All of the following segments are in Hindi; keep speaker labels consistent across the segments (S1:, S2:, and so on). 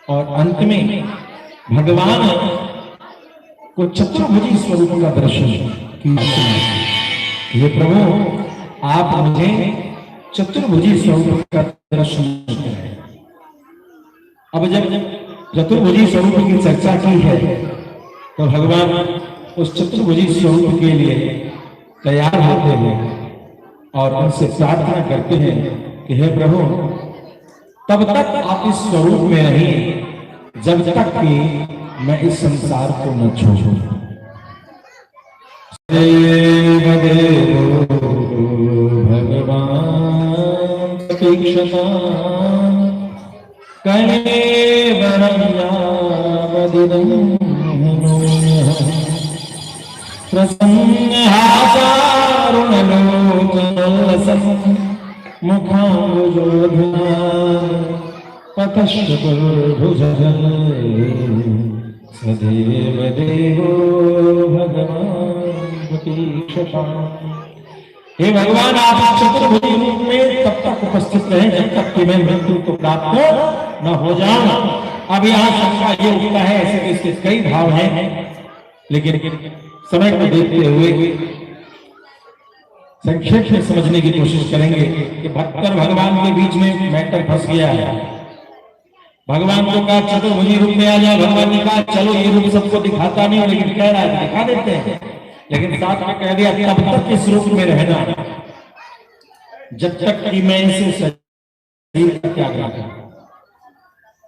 S1: और अंत में भगवान को चतुर्भुजी स्वरूप का दर्शन किया। ये प्रभु आप मुझे चतुर्भुजी स्वरूप का दर्शन करें। अब जब चतुर्भुजी स्वरूप की चर्चा की है तो भगवान उस चतुर्भुजी स्वरूप के लिए तैयार होते हैं और उनसे प्रार्थना करते हैं कि हे प्रभु तब तक आप इस स्वरूप में रहिए जब तक कि मैं इस संसार को न छोड़ूं। भगवान प्रतीक्षता सदैव देवो भगवान प्रतीक्षता। हे भगवान आप चतुर्भुज रूप में तब तक उपस्थित रहे जब तक कि मैं मृत्यु को प्राप्त न हो जाऊं। अब यहाँ शंका ये उठता है, ऐसे इसके कई भाव हैं, लेकिन समय को देखते हुए संक्षेप में समझने की कोशिश करेंगे कि भक्त और भगवान के बीच में मैटर फंस गया है। भगवान को कहा चतुर्भुजी रूप में आ जाए, भगवान ने कहा चलो ये रूप सबको दिखाता नहीं, लेकिन कह रहा है दिखा देते हैं, लेकिन साथ में कह दिया तब तक इस रूप में रहना जब तक कि मैं इसे शरीर का त्याग ना करूं।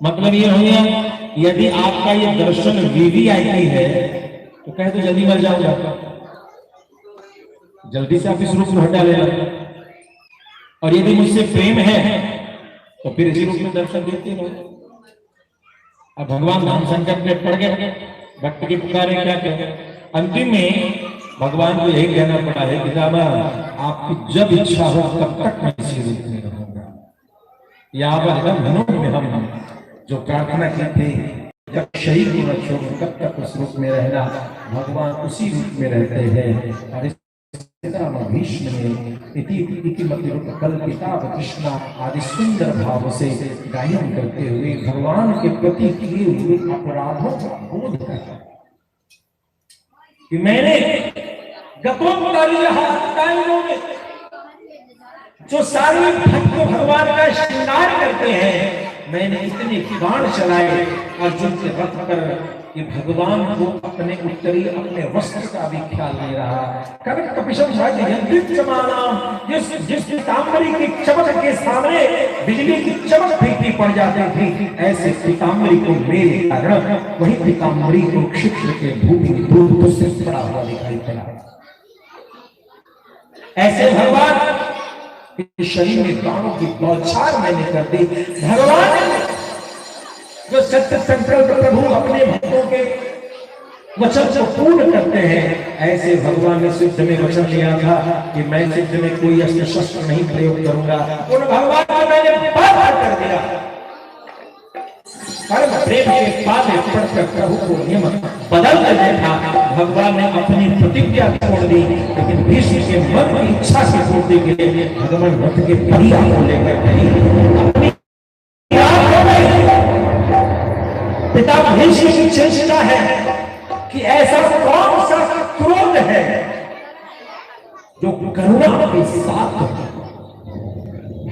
S1: मतलब ये हो गया यदि आपका ये दर्शन वीवीआईपी है तो कहे तो जल्दी मर जाऊंगा, जल्दी से आप इस रूप को हटा लेना, और यदि मुझसे प्रेम है तो फिर इसी रूप में दर्शन देते रहो। अब भगवान नाम संकट में पड़ गए, भक्त की पुकारे क्या कहे, अंतिम में भगवान को यही कहना पड़ा है कि रामा आपकी जब इच्छा हो तब तक मैं इसी रूप में रहूंगा। या हम जो प्रार्थना की थी जब शरीर को न छोड़ तब तक उस रूप में रहना, भगवान उसी रूप में रहते हैं। और इस भीष्म ने कल्पिता कृष्णा आदि सुंदर भाव से गायन करते हुए भगवान के प्रति किए हुए अपराधों का बोध करता कि मैंने जो सारे भक्त भगवान का श्रृंगार करते हैं, मैंने इतने बाण चलाए अर्जुन के रथ पर कि भगवान को अपने उत्तरी अपने वस्त्र का भी ख्याल नहीं रहा। कनक कपिशम जिस पीताम्बरी की चमक के सामने बिजली की चमक फीकी पड़ जाती थी, ऐसे पीताम्बरी को मेरे कारण वही पीताम्बरी को क्षिप्र के भूमि दूर से पड़ा हुआ दिखाई पड़ा। ऐसे भगवान शरीर में प्राणों की बौछार मैंने कर दी। भगवान जो सत्य संकल्प प्रभु अपने भक्तों के वचन को पूर्ण करते हैं, ऐसे भगवान ने सिद्ध में वचन लिया था कि मैं सिद्ध में कोई अस्त्र शस्त्र नहीं प्रयोग करूंगा। उन भगवान को मैंने बार कर दिया। परम प्रेम के बाद पढ़कर प्रभु को नियम बदल कर देखा। भगवान ने अपनी प्रतिज्ञा छोड़ दी, लेकिन भीष्म के मन की इच्छा से पूर्ति के लिए भगवान रथ के पहिया को लेकर अपनी पिता भीष्म की चेष्टा है कि ऐसा कौन सा क्रोध है जो करुणा के साथ।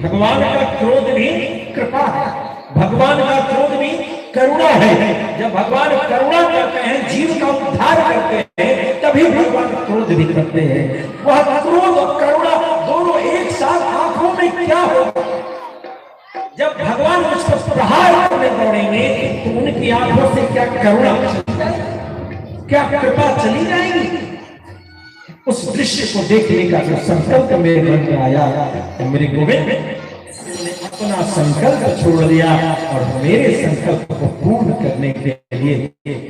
S1: भगवान का क्रोध भी कृपा है, भगवान का क्रोध भी करुणा है। जब भगवान करुणा करते हैं, जीव का उद्धार करते हैं, तभी भगवान क्रोध भी करते हैं। वह क्रोध और करुणा दोनों एक साथ आंखों में क्या होगा? जब भगवान उसको प्रहार करने दौड़ेंगे तो उनकी आंखों से क्या करुणा, क्या कृपा चली जाएगी? उस दृश्य को देखने का जो संकल्प मेरे मन में आया, तो मेरे गोविंद ने अपना संकल्प छोड़ दिया और मेरे संकल्प को पूर्ण करने के लिए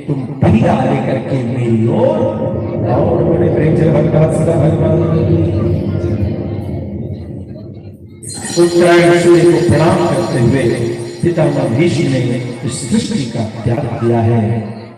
S1: तुम पहिया लेकर के मेरी ओर बड़े प्रेम से उत्तरायण सूर्य को प्रणाम करते हुए पितामह भीष्म ने इस सृष्टि का त्याग किया है।